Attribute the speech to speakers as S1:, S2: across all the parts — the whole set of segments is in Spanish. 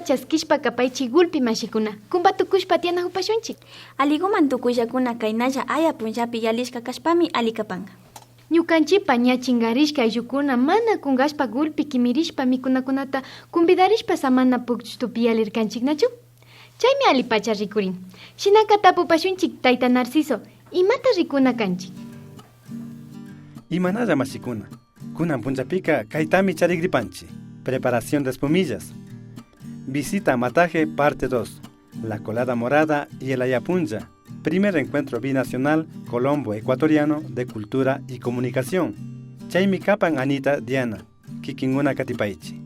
S1: chaskishpa kapaychi gulpi mashikuna. Kumba tukushpa tiana upashunchik.
S2: Aliguman tukuyakuna kaynalla aya punllapi yalishka kashpami alikapanga.
S1: Ñukanchipa ñachingarishka ayllukuna mana kungashpa gulpi kimirishpa mikunakunata kumbidarishpa samana puqchupi yalirkanchiknachu. Chaymi alipacha rikurin. Shinaka tapupashunchik tayta Narciso, imata rikuna kanchik.
S3: Imanalla mashikuna. Kunan punchapika kaytami charigripanchi. Preparación de espumillas. Visita a Mataje, parte 2. La colada morada y el ayapuncha. Primer encuentro binacional colombo-ecuatoriano de cultura y comunicación. Chaymi kapan Anita Diana, Kikinguna Katipaichi.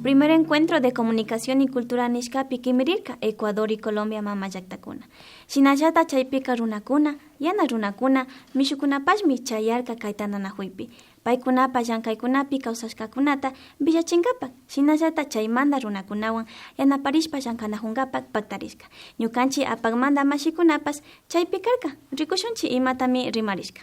S2: Primer encuentro de comunicación y cultura nishkapi kimirirka, Ecuador y Colombia mama llaktakuna. Shinallata chaypika runakuna, yana runakuna, mishukunapashmi chayarka kaytananahuipi. Paykunapa llankaykunapi kawsashkakunata villachinkapa, shinallata chaymanta runakunawan yanaparishpa llankanahunkapak paktarishka. Ñukanchi apagmanta mashikunapas chaypikarka, rikushunchi imatami rimarishka.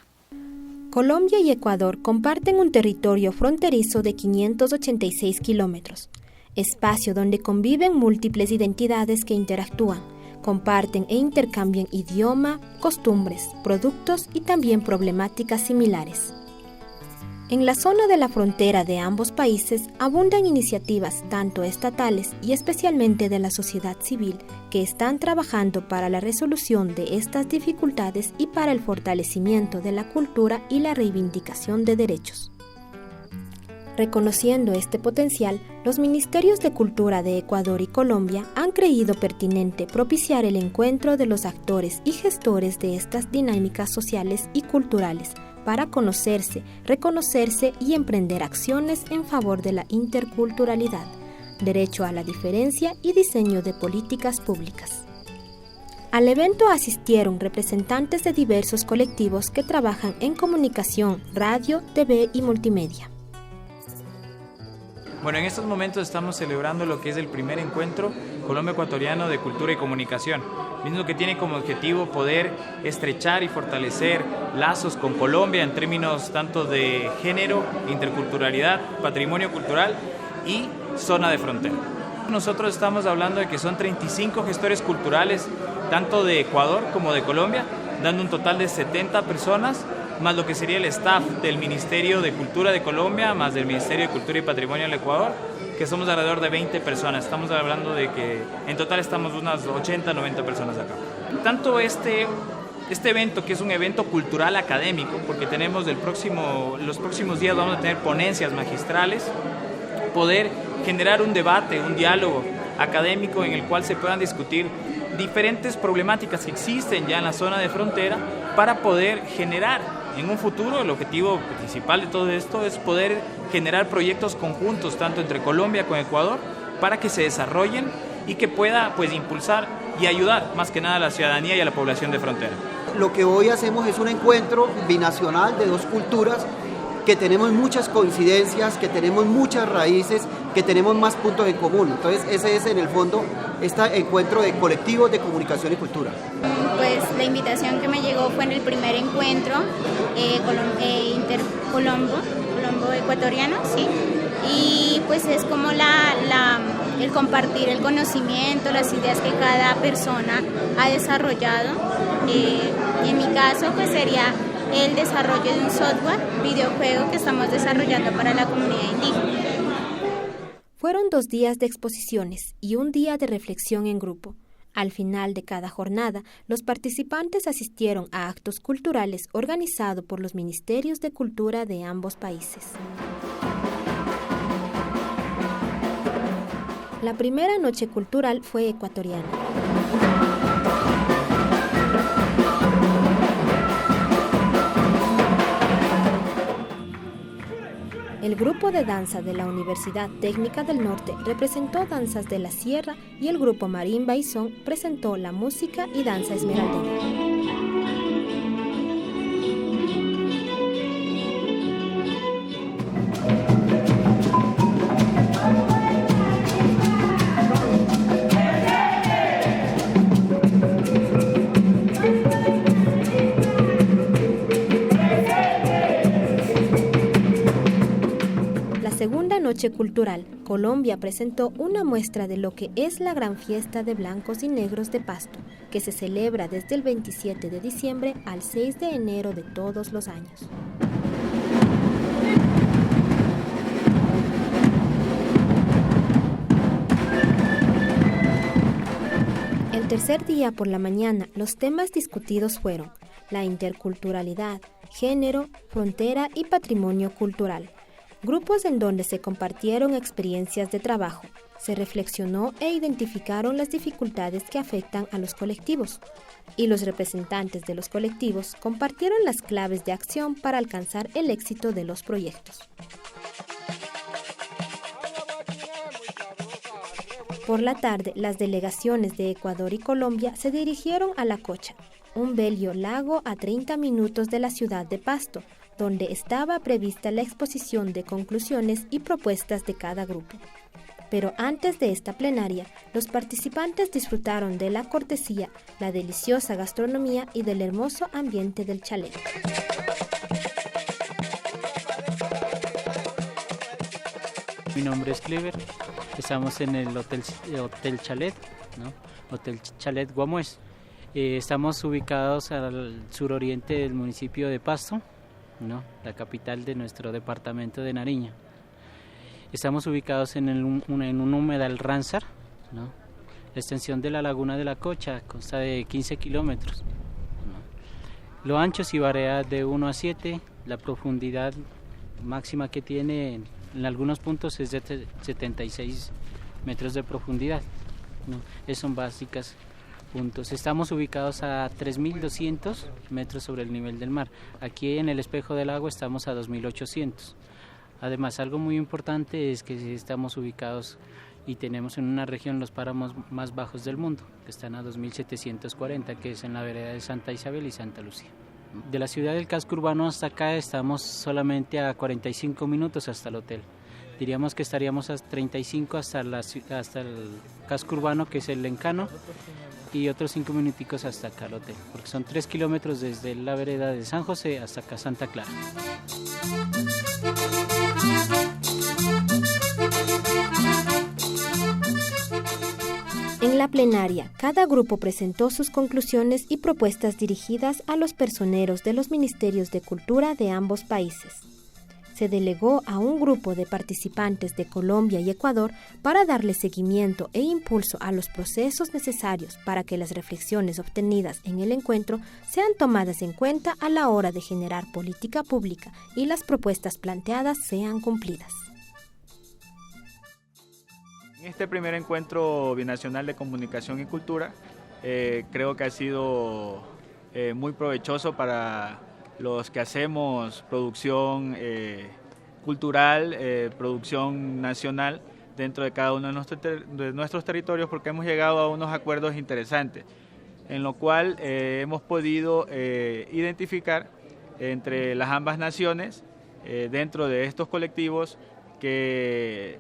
S4: Colombia y Ecuador comparten un territorio fronterizo de 586 kilómetros, espacio donde conviven múltiples identidades que interactúan, comparten e intercambian idioma, costumbres, productos y también problemáticas similares. En la zona de la frontera de ambos países abundan iniciativas tanto estatales y especialmente de la sociedad civil que están trabajando para la resolución de estas dificultades y para el fortalecimiento de la cultura y la reivindicación de derechos. Reconociendo este potencial, los Ministerios de Cultura de Ecuador y Colombia han creído pertinente propiciar el encuentro de los actores y gestores de estas dinámicas sociales y culturales para conocerse, reconocerse y emprender acciones en favor de la interculturalidad, derecho a la diferencia y diseño de políticas públicas. Al evento asistieron representantes de diversos colectivos que trabajan en comunicación, radio, TV y multimedia.
S5: Bueno, en estos momentos estamos celebrando lo que es el primer encuentro Colombia-Ecuatoriano de Cultura y Comunicación, mismo que tiene como objetivo poder estrechar y fortalecer lazos con Colombia en términos tanto de género, interculturalidad, patrimonio cultural y zona de frontera. Nosotros estamos hablando de que son 35 gestores culturales, tanto de Ecuador como de Colombia, dando un total de 70 personas, más lo que sería el staff del Ministerio de Cultura de Colombia, más del Ministerio de Cultura y Patrimonio del Ecuador, que somos alrededor de 20 personas. Estamos hablando de que en total estamos unas 80, 90 personas acá. Tanto este evento, que es un evento cultural académico, porque tenemos los próximos días vamos a tener ponencias magistrales, poder generar un debate, un diálogo académico en el cual se puedan discutir diferentes problemáticas que existen ya en la zona de frontera para poder generar en un futuro, el objetivo principal de todo esto es poder generar proyectos conjuntos tanto entre Colombia como Ecuador para que se desarrollen y que pueda pues impulsar y ayudar más que nada a la ciudadanía y a la población de frontera.
S6: Lo que hoy hacemos es un encuentro binacional de dos culturas que tenemos muchas coincidencias, que tenemos muchas raíces, que tenemos más puntos en común. Entonces ese es en el fondo este encuentro de colectivos de comunicación y cultura.
S7: Pues la invitación que me llegó fue en el primer encuentro Colombo-ecuatoriano, ¿sí? Y pues es como el compartir el conocimiento, las ideas que cada persona ha desarrollado. Y en mi caso pues sería el desarrollo de un software, videojuego que estamos desarrollando para la comunidad indígena.
S4: Fueron 2 días de exposiciones y un día de reflexión en grupo. Al final de cada jornada, los participantes asistieron a actos culturales organizados por los Ministerios de Cultura de ambos países. La primera noche cultural fue ecuatoriana. El grupo de danza de la Universidad Técnica del Norte representó danzas de la Sierra y el grupo Marimba y Son presentó la música y danza esmeraldeña. Noche Cultural, Colombia presentó una muestra de lo que es la gran fiesta de blancos y negros de Pasto, que se celebra desde el 27 de diciembre al 6 de enero de todos los años. El tercer día por la mañana, los temas discutidos fueron la interculturalidad, género, frontera y patrimonio cultural. Grupos en donde se compartieron experiencias de trabajo, se reflexionó e identificaron las dificultades que afectan a los colectivos. Y los representantes de los colectivos compartieron las claves de acción para alcanzar el éxito de los proyectos. Por la tarde, las delegaciones de Ecuador y Colombia se dirigieron a La Cocha, un bello lago a 30 minutos de la ciudad de Pasto, donde estaba prevista la exposición de conclusiones y propuestas de cada grupo. Pero antes de esta plenaria, los participantes disfrutaron de la cortesía, la deliciosa gastronomía y del hermoso ambiente del chalet.
S8: Mi nombre es Clever, estamos en el Hotel Chalet, ¿no? Hotel Chalet Guamués. Estamos ubicados al suroriente del municipio de Pasto, ¿no? La capital de nuestro departamento de Nariño. Estamos ubicados en un humedal Ramsar, ¿no? La extensión de la laguna de La Cocha consta de 15 kilómetros, ¿no? Lo ancho sí varía de 1 a 7, la profundidad máxima que tiene en algunos puntos es de 76 metros de profundidad, ¿no? Esos son básicas puntos. Estamos ubicados a 3.200 metros sobre el nivel del mar. Aquí en el espejo del agua estamos a 2.800. Además, algo muy importante es que estamos ubicados y tenemos en una región los páramos más bajos del mundo, que están a 2.740, que es en la vereda de Santa Isabel y Santa Lucía. De la ciudad del casco urbano hasta acá estamos solamente a 45 minutos hasta el hotel. Diríamos que estaríamos a 35 hasta el casco urbano, que es el Encano, y otros 5 minuticos hasta acá al hotel, porque son 3 kilómetros desde la vereda de San José hasta acá Santa Clara.
S4: En la plenaria, cada grupo presentó sus conclusiones y propuestas dirigidas a los personeros de los Ministerios de Cultura de ambos países. Se delegó a un grupo de participantes de Colombia y Ecuador para darle seguimiento e impulso a los procesos necesarios para que las reflexiones obtenidas en el encuentro sean tomadas en cuenta a la hora de generar política pública y las propuestas planteadas sean cumplidas.
S9: En este primer encuentro binacional de comunicación y cultura, creo que ha sido muy provechoso para los que hacemos producción cultural, producción nacional dentro de cada uno de nuestros territorios, porque hemos llegado a unos acuerdos interesantes, en lo cual hemos podido identificar entre las ambas naciones, dentro de estos colectivos, que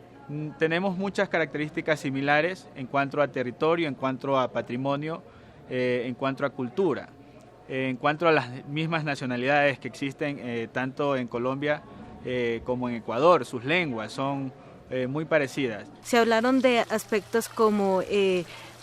S9: tenemos muchas características similares en cuanto a territorio, en cuanto a patrimonio, en cuanto a cultura. En cuanto a las mismas nacionalidades que existen tanto en Colombia como en Ecuador, sus lenguas son muy parecidas.
S10: Se hablaron de aspectos como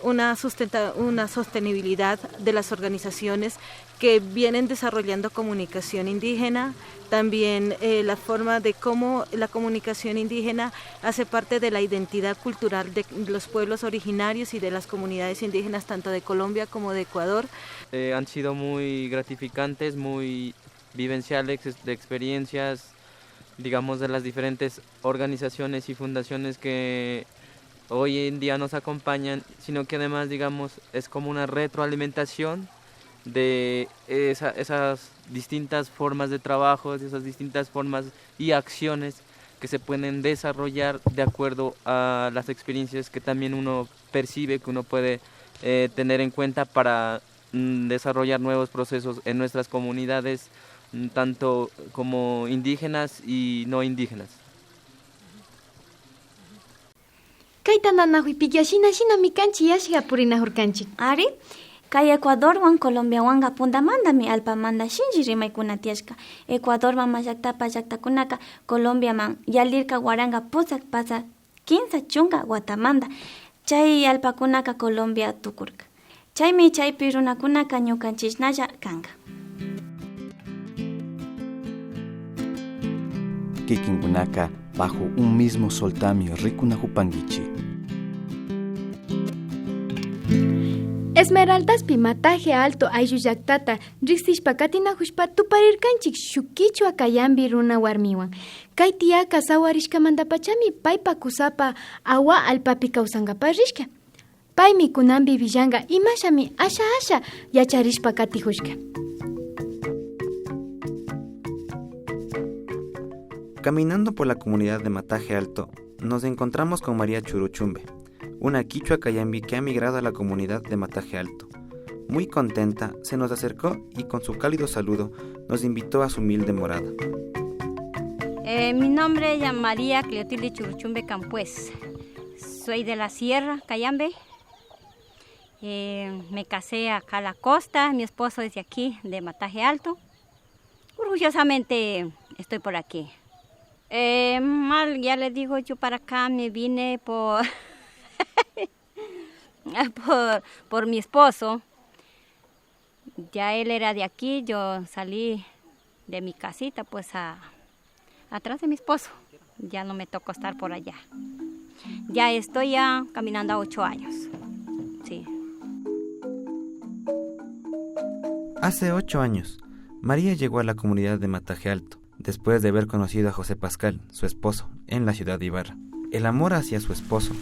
S10: una sostenibilidad de las organizaciones que vienen desarrollando comunicación indígena, también la forma de cómo la comunicación indígena hace parte de la identidad cultural de los pueblos originarios y de las comunidades indígenas tanto de Colombia como de Ecuador.
S11: Han sido muy gratificantes, muy vivenciales de experiencias, digamos, de las diferentes organizaciones y fundaciones que hoy en día nos acompañan, sino que además, digamos, es como una retroalimentación de esas distintas formas de trabajo, de esas distintas formas y acciones que se pueden desarrollar de acuerdo a las experiencias que también uno percibe, que uno puede tener en cuenta para desarrollar nuevos procesos en nuestras comunidades, tanto como indígenas y no indígenas.
S1: Kayta nanahuipiqa shina mikanchik yashqa purinahurkanchik.
S2: Ari, Kay Ecuador wan Colombia wanga puntamanta mi alpamanta shinchi rimaykuna tiyashka. Ecuador mama llaktapa llaktakunaka Colombia man yalirka waranka pusak pasa 15 chunka watamanta. Chay alpakunaka Colombia tukurka. Chaymi chaypi runakunaka ñukanchishnalla kanka.
S12: Kikinkunaka bajo un mismo soltamio rikunahupankichi.
S1: Esmeraldaspi mataje alto ayllu llaktata riksishpa katinahushpa tuparirkanchik shukichwa kayambi runa warmiwan. Kay tiyaka sawarishkamantapachami paypa kusapa awa alpapi kawsankapa rishka. Paymi kunambi villanka imashami asha yacharishpa katihushka.
S13: Caminando por la comunidad de Mataje Alto, nos encontramos con María Churuchumbe, una quichua cayambi que ha migrado a la comunidad de Mataje Alto. Muy contenta, se nos acercó y con su cálido saludo nos invitó a su humilde morada.
S14: Mi nombre es María Cleotilde Churuchumbe Campués. Soy de la Sierra Cayambe. Me casé acá a la costa, mi esposo es de aquí, de Mataje Alto. Orgullosamente estoy por aquí. Ya le digo, yo para acá me vine por por mi esposo. Ya él era de aquí, yo salí de mi casita pues atrás de mi esposo. Ya no me tocó estar por allá. Ya estoy caminando a 8 años. Sí.
S13: Hace 8 años, María llegó a la comunidad de Mataje Alto, después de haber conocido a José Pascal, su esposo, en la ciudad de Ibarra. El amor hacia su esposo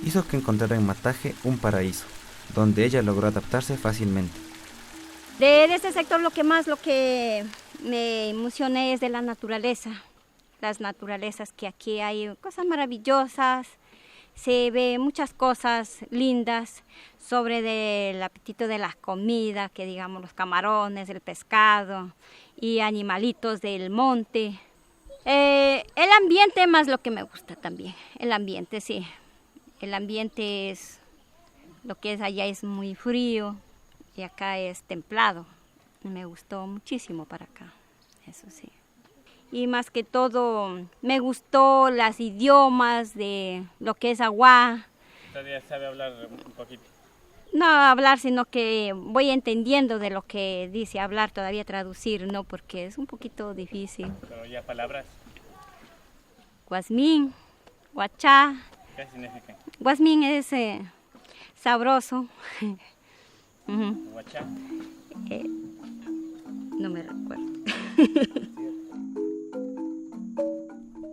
S13: hizo que encontrara en Mataje un paraíso, donde ella logró adaptarse fácilmente.
S14: De este sector lo que me emocioné es de la naturaleza. Las naturalezas que aquí hay, cosas maravillosas, se ve muchas cosas lindas sobre el apetito de la comida, que digamos los camarones, el pescado y animalitos del monte. El ambiente más lo que me gusta también, el ambiente sí. El ambiente es, lo que es allá es muy frío y acá es templado. Me gustó muchísimo para acá, eso sí. Y más que todo me gustó los idiomas de lo que es agua.
S5: ¿Todavía sabe hablar un poquito?
S14: No hablar, sino que voy entendiendo de lo que dice hablar, todavía traducir, no, porque es un poquito difícil.
S5: Pero ya palabras.
S14: Guasmín, guachá.
S5: ¿Qué significa?
S14: Guasmín es sabroso.
S5: Guachá.
S14: No me recuerdo.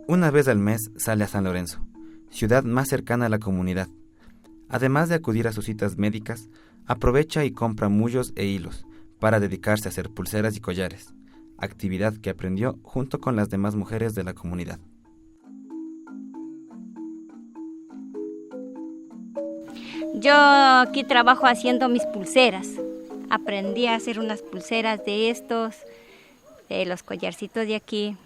S13: Una vez al mes sale a San Lorenzo, ciudad más cercana a la comunidad. Además de acudir a sus citas médicas, aprovecha y compra mullos e hilos para dedicarse a hacer pulseras y collares, actividad que aprendió junto con las demás mujeres de la comunidad.
S14: Yo aquí trabajo haciendo mis pulseras. Aprendí a hacer unas pulseras de estos, los collarcitos de aquí.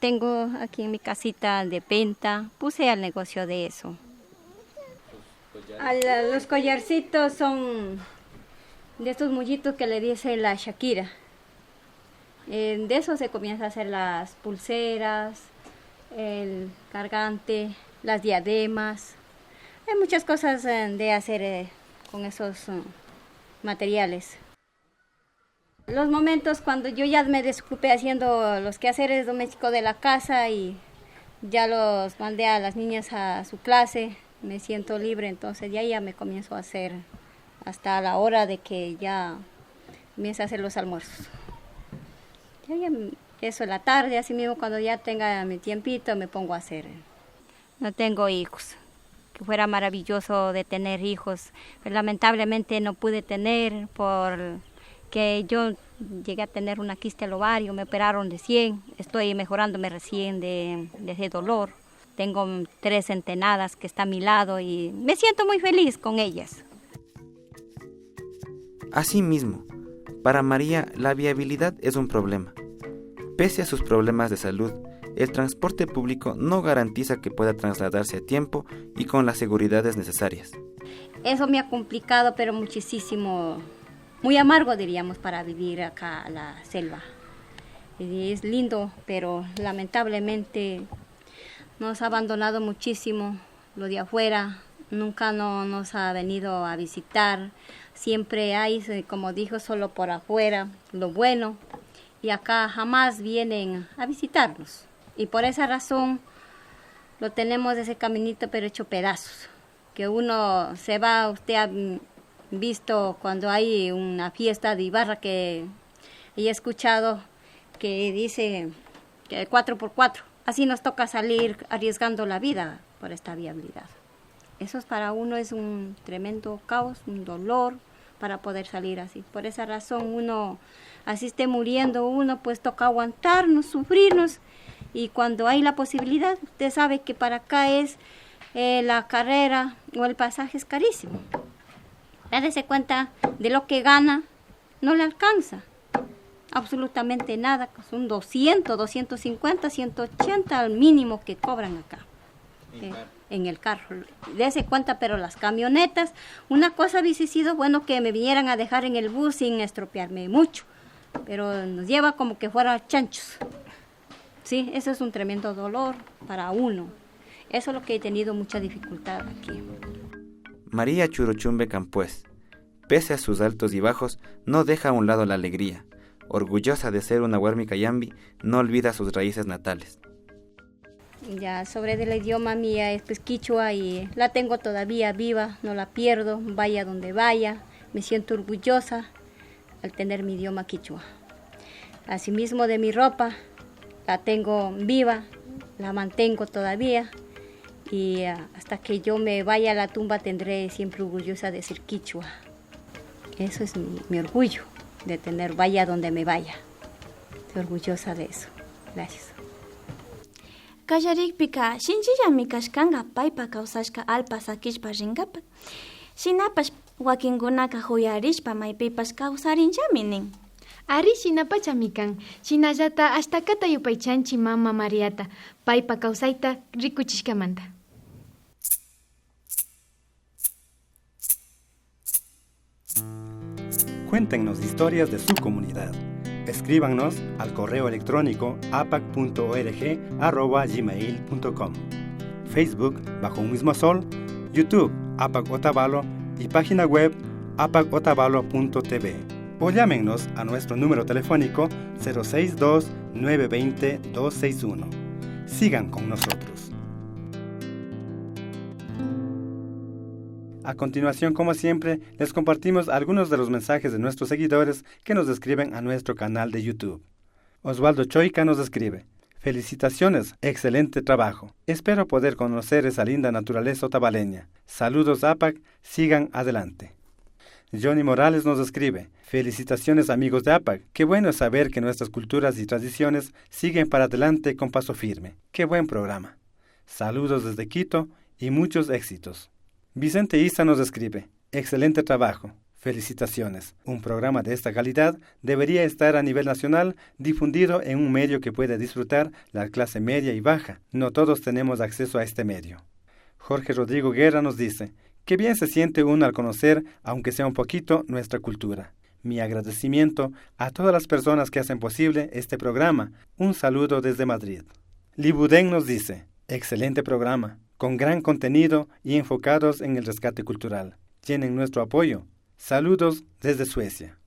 S14: Tengo aquí en mi casita de venta, puse al negocio de eso. Los collarcitos son de estos mullitos que le dice la Shakira. De eso se comienza a hacer las pulseras, el cargante, las diademas. Hay muchas cosas de hacer con esos materiales. Los momentos cuando yo ya me desocupé haciendo los quehaceres domésticos de la casa y ya los mandé a las niñas a su clase, me siento libre, entonces ya me comienzo a hacer hasta la hora de que ya comience a hacer los almuerzos. Eso en la tarde, así mismo cuando ya tenga mi tiempito me pongo a hacer. No tengo hijos, que fuera maravilloso de tener hijos, pero lamentablemente no pude tener porque yo llegué a tener una quiste al ovario, me operaron recién, estoy mejorándome recién de ese dolor. Tengo 3 centenadas que están a mi lado y me siento muy feliz con ellas.
S13: Asimismo, para María la viabilidad es un problema. Pese a sus problemas de salud, el transporte público no garantiza que pueda trasladarse a tiempo y con las seguridades necesarias.
S14: Eso me ha complicado, pero muchísimo muy amargo, diríamos, para vivir acá en la selva. Y es lindo, pero lamentablemente nos ha abandonado muchísimo lo de afuera, nunca nos ha venido a visitar, siempre hay, como dijo, solo por afuera, lo bueno, y acá jamás vienen a visitarnos. Y por esa razón lo tenemos ese caminito pero hecho pedazos, que uno se va, usted ha visto cuando hay una fiesta de Ibarra que he escuchado que dice que 4x4, así nos toca salir arriesgando la vida por esta viabilidad. Eso para uno es un tremendo caos, un dolor para poder salir así. Por esa razón uno, así esté muriendo uno, pues toca aguantarnos, sufrirnos. Y cuando hay la posibilidad, usted sabe que para acá es la carrera o el pasaje es carísimo. Dádese cuenta de lo que gana, no le alcanza absolutamente nada, son 200, 250, 180 al mínimo que cobran acá. En el carro, dése cuenta, pero las camionetas, una cosa hubiese sido bueno que me vinieran a dejar en el bus sin estropearme mucho, pero nos lleva como que fuera chanchos. Sí, eso es un tremendo dolor para uno. Eso es lo que he tenido mucha dificultad aquí.
S13: María Churochumbe Campués, pese a sus altos y bajos, no deja a un lado la alegría. Orgullosa de ser una Huarmi Cayambi, no olvida sus raíces natales.
S14: Ya sobre el idioma mía es pues quichua y la tengo todavía viva, no la pierdo, vaya donde vaya, me siento orgullosa al tener mi idioma quichua. Asimismo de mi ropa, la tengo viva, la mantengo todavía y hasta que yo me vaya a la tumba tendré siempre orgullosa de ser quichua. Eso es mi orgullo, de tener vaya donde me vaya. Estoy orgullosa de eso. Gracias.
S2: Kallarikpika shinchillami kashkanga paypa kawsashka alpa sakishpa rinkapa. Shinapash wakinkunaka huyarishpa maypipash kawsarinllami nin.
S1: Ari shinapachami kan. Shinallata ashtakata yupaychanchi mama Mariata paypa kawsayta rikuchishkamanta.
S3: Cuéntenos historias de su comunidad. Escríbanos al correo electrónico apac.org@gmail.com, Facebook Bajo un Mismo Sol, YouTube APAC Otavalo y página web apacotavalo.tv. O llámenos a nuestro número telefónico 062-920-261. Sigan con nosotros. A continuación, como siempre, les compartimos algunos de los mensajes de nuestros seguidores que nos escriben a nuestro canal de YouTube. Osvaldo Choica nos escribe: felicitaciones, excelente trabajo. Espero poder conocer esa linda naturaleza otavaleña. Saludos APAC, sigan adelante. Johnny Morales nos escribe: felicitaciones amigos de APAC. Qué bueno saber que nuestras culturas y tradiciones siguen para adelante con paso firme. Qué buen programa. Saludos desde Quito y muchos éxitos. Vicente Isa nos escribe: excelente trabajo, felicitaciones. Un programa de esta calidad debería estar a nivel nacional, difundido en un medio que pueda disfrutar la clase media y baja. No todos tenemos acceso a este medio. Jorge Rodrigo Guerra nos dice: qué bien se siente uno al conocer, aunque sea un poquito, nuestra cultura. Mi agradecimiento a todas las personas que hacen posible este programa. Un saludo desde Madrid. Libuden nos dice: excelente programa, con gran contenido y enfocados en el rescate cultural. Tienen nuestro apoyo. Saludos desde Suecia.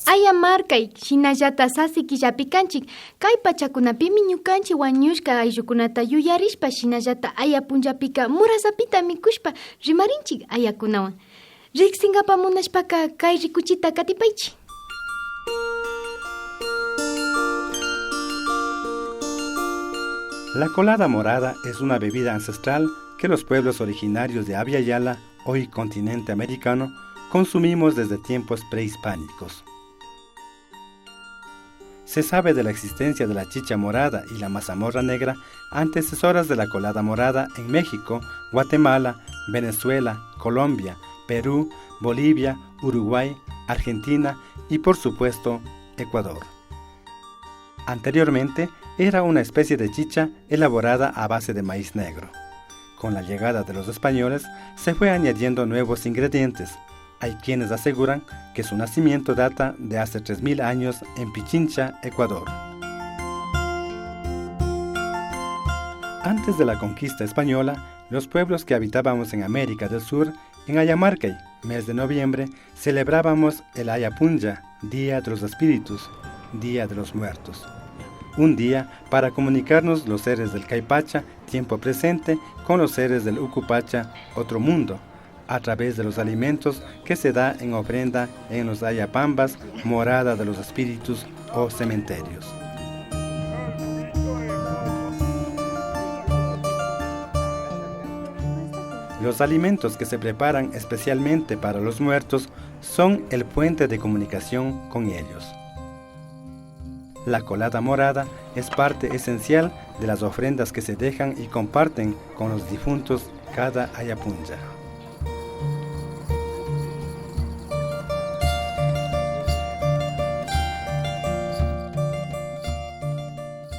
S1: Ayamarkay, shinallata sasi killapikanchik, kay pachakunapimi ñukanchik wañushka ayllukunata yuyarishpa shinallata ayapunllapika murasapita mikushpa rimarinchik ayakunawan. Riksinkapa munashpaka kay rikuchita katipaychik.
S3: La colada morada es una bebida ancestral que los pueblos originarios de Abya Yala, hoy continente americano, consumimos desde tiempos prehispánicos. Se sabe de la existencia de la chicha morada y la mazamorra negra, antecesoras de la colada morada en México, Guatemala, Venezuela, Colombia, Perú, Bolivia, Uruguay, Argentina y por supuesto Ecuador. Anteriormente era una especie de chicha elaborada a base de maíz negro. Con la llegada de los españoles se fue añadiendo nuevos ingredientes. Hay quienes aseguran que su nacimiento data de hace 3000 años en Pichincha, Ecuador. Antes de la conquista española, los pueblos que habitábamos en América del Sur, en Ayamarcay, mes de noviembre, celebrábamos el Ayapunja, Día de los Espíritus, Día de los Muertos. Un día para comunicarnos los seres del Caipacha, tiempo presente, con los seres del Ucupacha, otro mundo, a través de los alimentos que se da en ofrenda en los Ayapambas, morada de los espíritus o cementerios. Los alimentos que se preparan especialmente para los muertos son el puente de comunicación con ellos. La colada morada es parte esencial de las ofrendas que se dejan y comparten con los difuntos cada Ayapunja.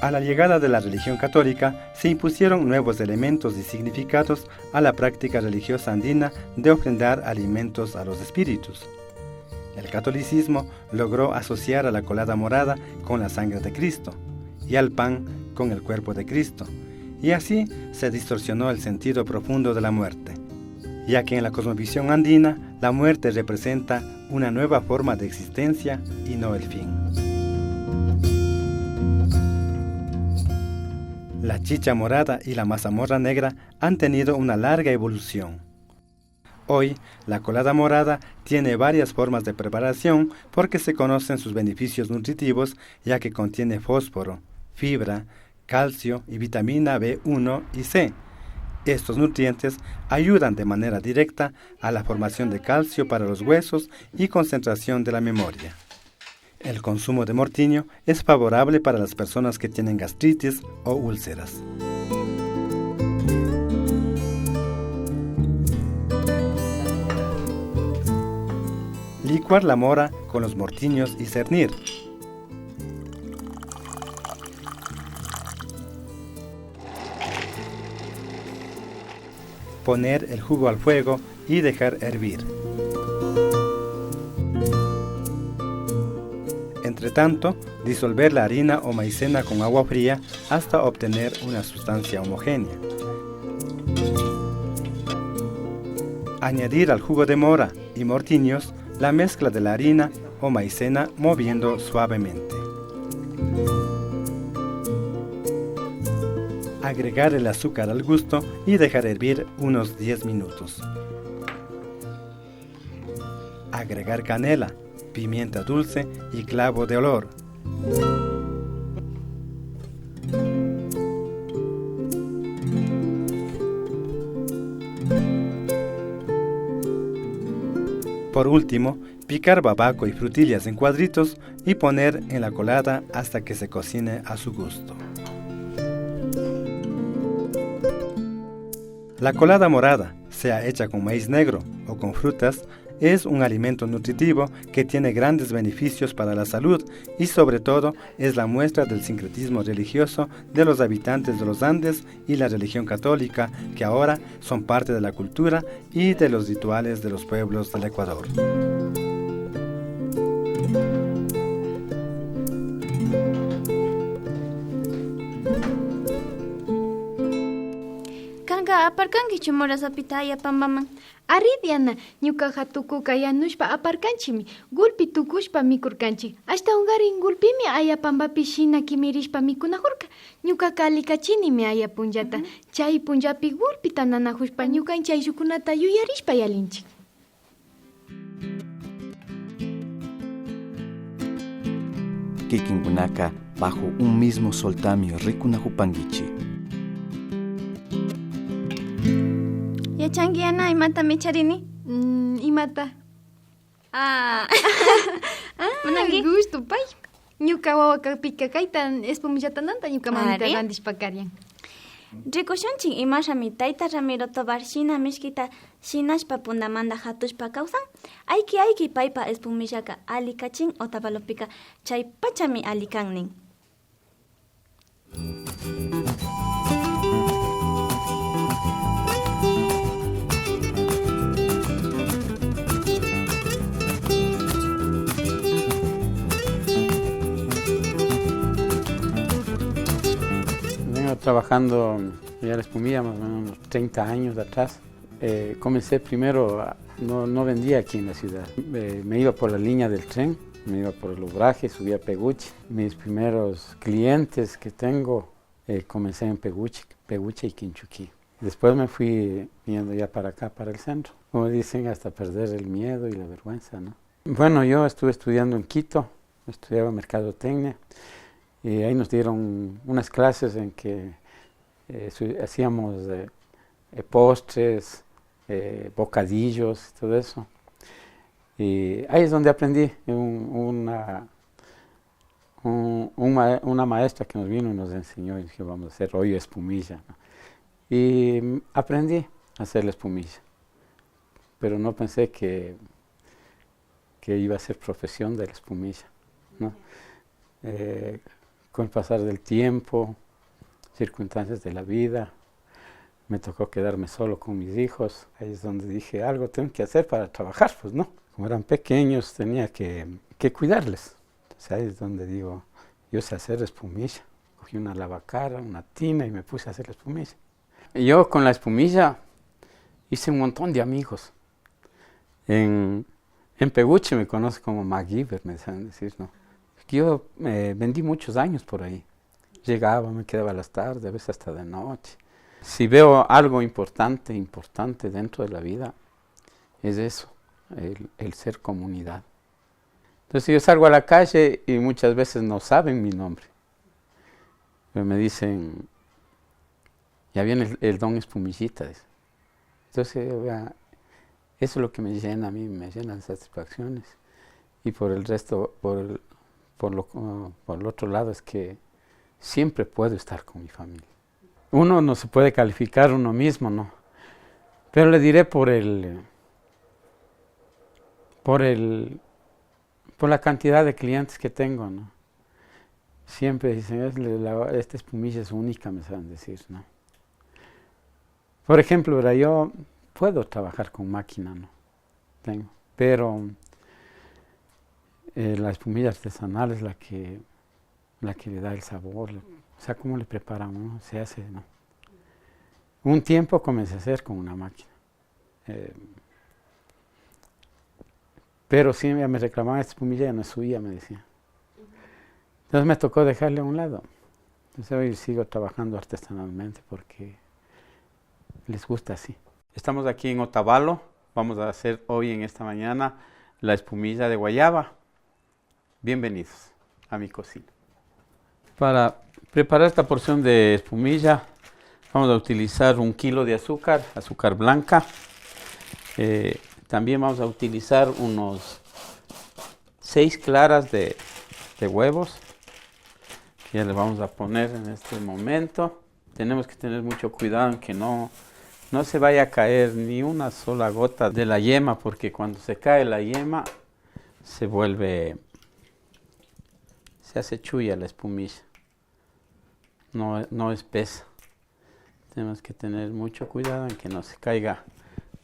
S3: A la llegada de la religión católica se impusieron nuevos elementos y significados a la práctica religiosa andina de ofrendar alimentos a los espíritus. El catolicismo logró asociar a la colada morada con la sangre de Cristo y al pan con el cuerpo de Cristo, y así se distorsionó el sentido profundo de la muerte, ya que en la cosmovisión andina la muerte representa una nueva forma de existencia y no el fin. La chicha morada y la mazamorra negra han tenido una larga evolución. Hoy, la colada morada tiene varias formas de preparación porque se conocen sus beneficios nutritivos, ya que contiene fósforo, fibra, calcio y vitamina B1 y C. Estos nutrientes ayudan de manera directa a la formación de calcio para los huesos y concentración de la memoria. El consumo de mortiño es favorable para las personas que tienen gastritis o úlceras. Licuar la mora con los mortiños y cernir. Poner el jugo al fuego y dejar hervir. Entre tanto, disolver la harina o maicena con agua fría hasta obtener una sustancia homogénea. Añadir al jugo de mora y mortiños la mezcla de la harina o maicena moviendo suavemente. Agregar el azúcar al gusto y dejar hervir unos 10 minutos. Agregar canela, pimienta dulce y clavo de olor. Por último, picar babaco y frutillas en cuadritos y poner en la colada hasta que se cocine a su gusto. La colada morada, sea hecha con maíz negro o con frutas, es un alimento nutritivo que tiene grandes beneficios para la salud y sobre todo es la muestra del sincretismo religioso de los habitantes de los Andes y la religión católica, que ahora son parte de la cultura y de los rituales de los pueblos del Ecuador.
S2: Kanka aparkanki chumora sapita ayapambaman.
S1: Ari Diana, ñuka hatukuka yanushpa aparkanchimi, gulpi tukushpa mikurkanchik. Hasta ungarin gulpimi ayapambapi shina kimirishpa mikunajurka. Ñuka kalikachinimi ayapunllata. Chay punllapi gulpita nanajushpa ñukanchik ayllukunata yuyarishpa yalinchik.
S12: Kikinkunaka bajo un mismo soltamio rikunajupanguichi.
S2: Yachangi Ana, imata micharini?
S1: Imata.
S2: Manangi?
S1: Gusto, pay. Ñuka wawakapika kaytan espumillatananta ñuka mamita randishpa karyan.
S2: Rikushunchik imashami tayta Ramiro Tobar shina mishkita shinashpa punamanda hatushpa kawsan. Ayki paypa espumillaka alikachin Otavalopica chay pachami alikannin.
S15: trabajando ya la espumilla más o menos unos 30 años atrás. Comencé primero, no vendía aquí en la ciudad, me iba por la línea del tren, me iba por el Obraje, subía a Peguche. Mis primeros clientes que tengo comencé en Peguche y Quinchuquí. Después me fui yendo ya para acá, para el centro. Como dicen, hasta perder el miedo y la vergüenza, ¿no? Bueno, yo estuve estudiando en Quito, estudiaba mercadotecnia y ahí nos dieron unas clases en que hacíamos postres, bocadillos, todo eso. Y ahí es donde aprendí una maestra que nos vino y nos enseñó y dijo, vamos a hacer hoyo espumilla, ¿no? Y aprendí a hacer la espumilla, pero no pensé que iba a ser profesión de la espumilla, ¿no? Con el pasar del tiempo, circunstancias de la vida, me tocó quedarme solo con mis hijos. Ahí es donde dije, algo tengo que hacer para trabajar, pues no. Como eran pequeños, tenía que cuidarles. Entonces ahí es donde digo, yo sé hacer espumilla. Cogí una lavacara, una tina y me puse a hacer la espumilla. Y yo con la espumilla hice un montón de amigos. En Peguche me conocen como MacGyver, me saben decir, ¿no? Yo vendí muchos años por ahí. Llegaba, me quedaba a las tardes, a veces hasta de noche. Si veo algo importante dentro de la vida, es eso, el ser comunidad. Entonces yo salgo a la calle y muchas veces no saben mi nombre. Pero me dicen, ya viene el don Espumillita. Entonces, eso es lo que me llena a mí, me llena de satisfacciones. Y por el resto, por el otro lado, es que siempre puedo estar con mi familia. Uno no se puede calificar uno mismo, ¿no? Pero le diré por la cantidad de clientes que tengo, ¿no? Siempre dicen, esta espumilla es única, me saben decir, ¿no? Por ejemplo, ahora yo puedo trabajar con máquina, ¿no? Tengo, pero la espumilla artesanal es la que le da el sabor, o sea, cómo le preparamos, ¿no? Se hace, ¿no? Un tiempo comencé a hacer con una máquina. Pero sí me reclamaban, esta espumilla ya no es suya, me decía. Entonces me tocó dejarle a un lado. Entonces hoy sigo trabajando artesanalmente porque les gusta así. Estamos aquí en Otavalo. Vamos a hacer hoy en esta mañana la espumilla de guayaba. Bienvenidos a mi cocina. Para preparar esta porción de espumilla vamos a utilizar 1 kilo de azúcar blanca. También vamos a utilizar unos 6 claras de huevos. Que ya le vamos a poner en este momento. Tenemos que tener mucho cuidado en que no se vaya a caer ni una sola gota de la yema, porque cuando se cae la yema se hace chulla la espumilla. No espesa. Tenemos que tener mucho cuidado en que no se caiga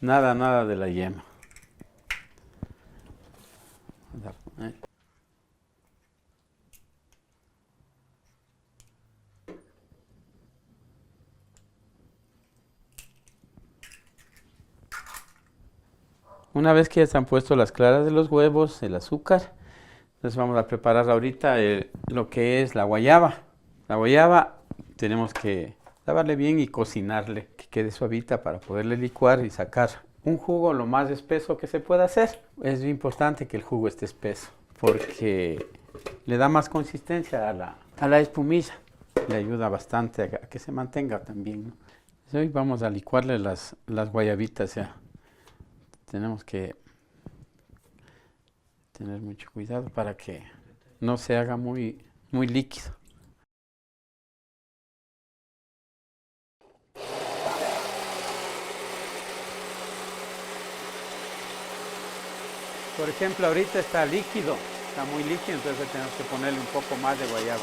S15: nada de la yema. Una vez que ya están puestos las claras de los huevos, el azúcar, entonces vamos a preparar ahorita lo que es la guayaba. La guayaba tenemos que lavarle bien y cocinarle, que quede suavita para poderle licuar y sacar un jugo lo más espeso que se pueda hacer. Es importante que el jugo esté espeso porque le da más consistencia a la espumilla. Le ayuda bastante a que se mantenga también, ¿no? Entonces hoy vamos a licuarle las guayabitas ya. Tenemos que tener mucho cuidado para que no se haga muy líquido. Por ejemplo, ahorita está líquido, está muy líquido, entonces tenemos que ponerle un poco más de guayaba.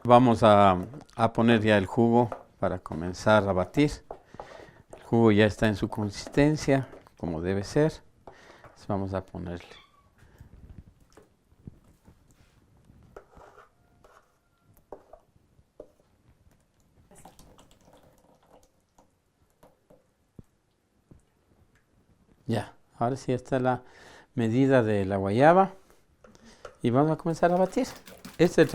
S15: Vamos a poner ya el jugo para comenzar a batir. El jugo ya está en su consistencia, como debe ser. Entonces vamos a ponerle Ahora sí está la medida de la guayaba y vamos a comenzar a batir. Este es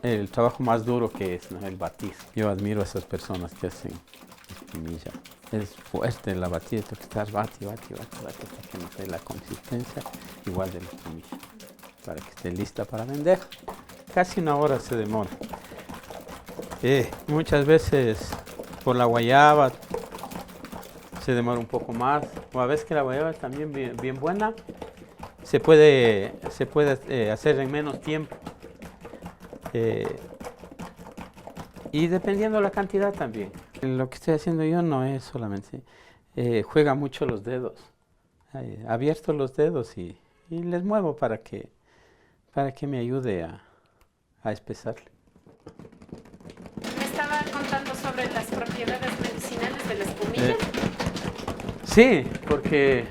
S15: el trabajo más duro que es, ¿no? El batir. Yo admiro a esas personas que hacen espumilla. Es fuerte la batida, tengo que estar bate hasta que nos dé la consistencia igual de la espumilla, para que esté lista para vender. Casi 1 hora se demora. Muchas veces por la guayaba se demora un poco más, o a veces que la guayaba es también bien buena, se puede hacer en menos tiempo. Y dependiendo de la cantidad también. Lo que estoy haciendo yo no es solamente, juega mucho los dedos. Abierto los dedos y les muevo para que me ayude a espesarle.
S16: Me estaba contando sobre las propiedades medicinales de la espumilla.
S15: Sí, porque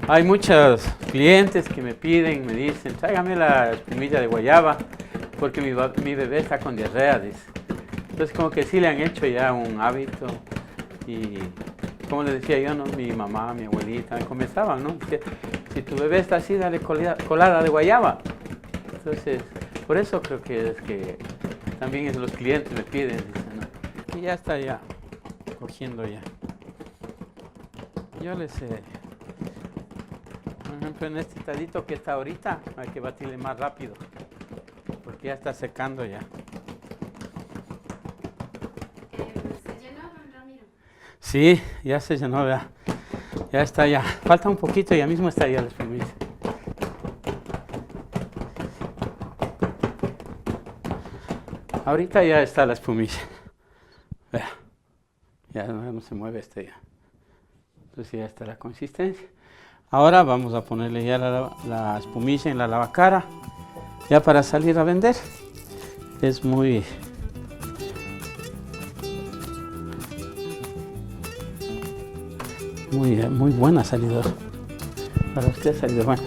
S15: hay muchos clientes que me piden, me dicen, tráigame la espumilla de guayaba, porque mi bebé está con diarrea, dice. Entonces como que sí le han hecho ya un hábito y como le decía yo, ¿no? Mi mamá, mi abuelita me comenzaban, ¿no? Que si tu bebé está así, dale colada de guayaba. Entonces, por eso creo que es que también los clientes me piden, dicen, ¿no? Y ya está ya, cogiendo ya. Yo les por ejemplo, en este tadito que está ahorita, hay que batirle más rápido, porque ya está secando ya. Sí, ya se llenó, ya está ya. Falta un poquito, ya mismo está ya la espumilla. Ahorita ya está la espumilla. Vea, ya no se mueve ya. Entonces ya está la consistencia. Ahora vamos a ponerle ya la espumilla en la lavacara, ya para salir a vender. Es muy buena salidora. Para usted ha salido bueno.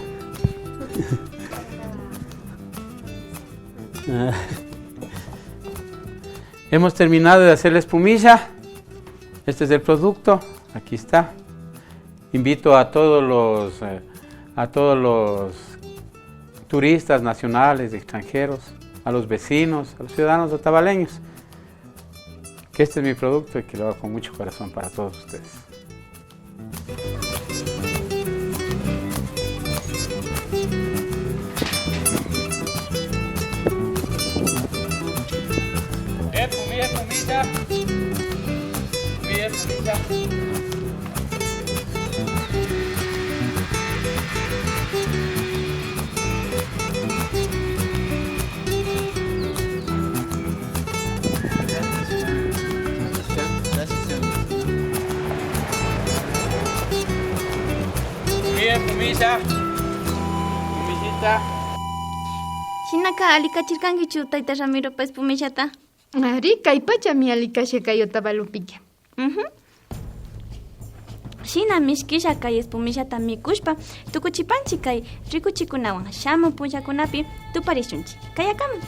S15: Hemos terminado de hacer la espumilla. Este es el producto. Aquí está. Invito a todos los turistas nacionales, extranjeros, a los vecinos, a los ciudadanos otavaleños, que este es mi producto y que lo hago con mucho corazón para todos ustedes.
S2: Espumillita. Shinaka alikachirkankichu tayta Ramiro pa espumillata.
S1: Ari, kaypacha mi alikasha kay Otavalopiqa.
S2: Shina mishkisha kay espumillata mikushpa tukuchipanchik kay rikuchikunawan shamu punllakunapi tuparishunchik. Kayakaman.